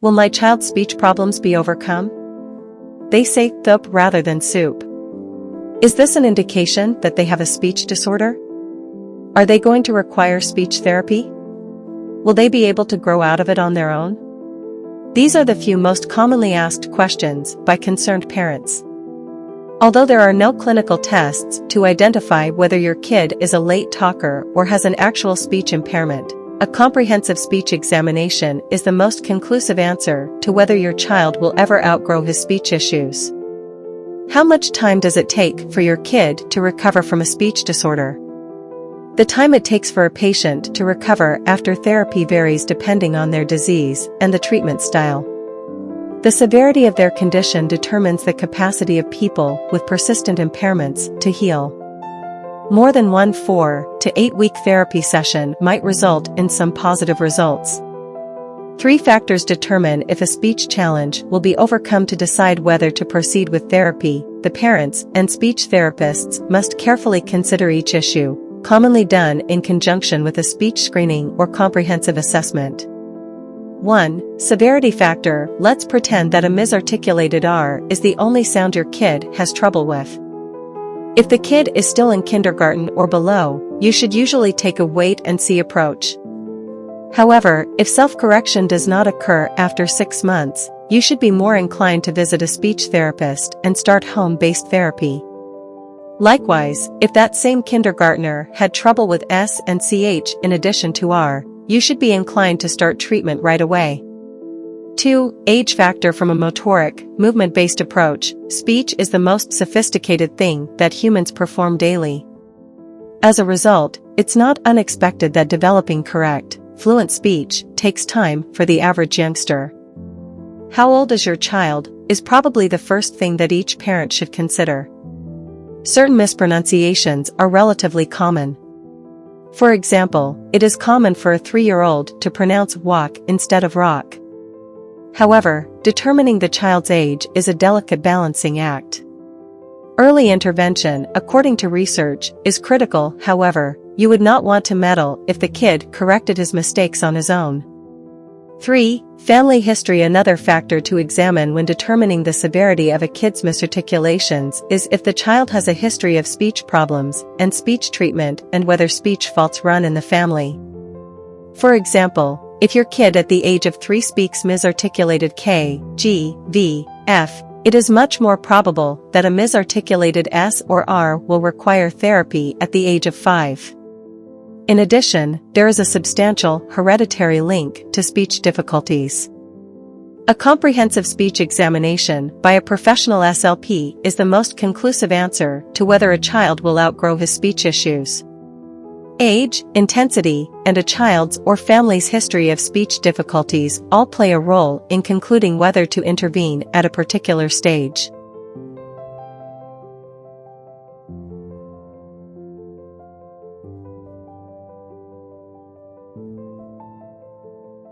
Will my child's speech problems be overcome? They say thup rather than soup. Is this an indication that they have a speech disorder? Are they going to require speech therapy? Will they be able to grow out of it on their own? These are the few most commonly asked questions by concerned parents. Although there are no clinical tests to identify whether your kid is a late talker or has an actual speech impairment, a comprehensive speech examination is the most conclusive answer to whether your child will ever outgrow his speech issues. How much time does it take for your kid to recover from a speech disorder? The time it takes for a patient to recover after therapy varies depending on their disease and the treatment style. The severity of their condition determines the capacity of people with persistent impairments to heal. More than one 4 to 8 week therapy session might result in some positive results. 3 factors determine if a speech challenge will be overcome to decide whether to proceed with therapy. The parents and speech therapists must carefully consider each issue, commonly done in conjunction with a speech screening or comprehensive assessment. 1. Severity factor. Let's pretend that a misarticulated R is the only sound your kid has trouble with. If the kid is still in kindergarten or below, you should usually take a wait-and-see approach. However, if self-correction does not occur after 6 months, you should be more inclined to visit a speech therapist and start home-based therapy. Likewise, if that same kindergartner had trouble with S and CH in addition to R, you should be inclined to start treatment right away. 2. Age factor. From a motoric, movement-based approach, speech is the most sophisticated thing that humans perform daily. As a result, it's not unexpected that developing correct, fluent speech takes time for the average youngster. How old is your child is probably the first thing that each parent should consider. Certain mispronunciations are relatively common. For example, it is common for a 3-year-old to pronounce walk instead of rock. However, determining the child's age is a delicate balancing act. Early intervention, according to research, is critical. However, you would not want to meddle if the kid corrected his mistakes on his own. 3. Family history. Another factor to examine when determining the severity of a kid's misarticulations is if the child has a history of speech problems and speech treatment and whether speech faults run in the family. For example, if your kid at the age of 3 speaks misarticulated K, G, V, F, it is much more probable that a misarticulated S or R will require therapy at the age of 5. In addition, there is a substantial hereditary link to speech difficulties. A comprehensive speech examination by a professional SLP is the most conclusive answer to whether a child will outgrow his speech issues. Age, intensity, and a child's or family's history of speech difficulties all play a role in concluding whether to intervene at a particular stage.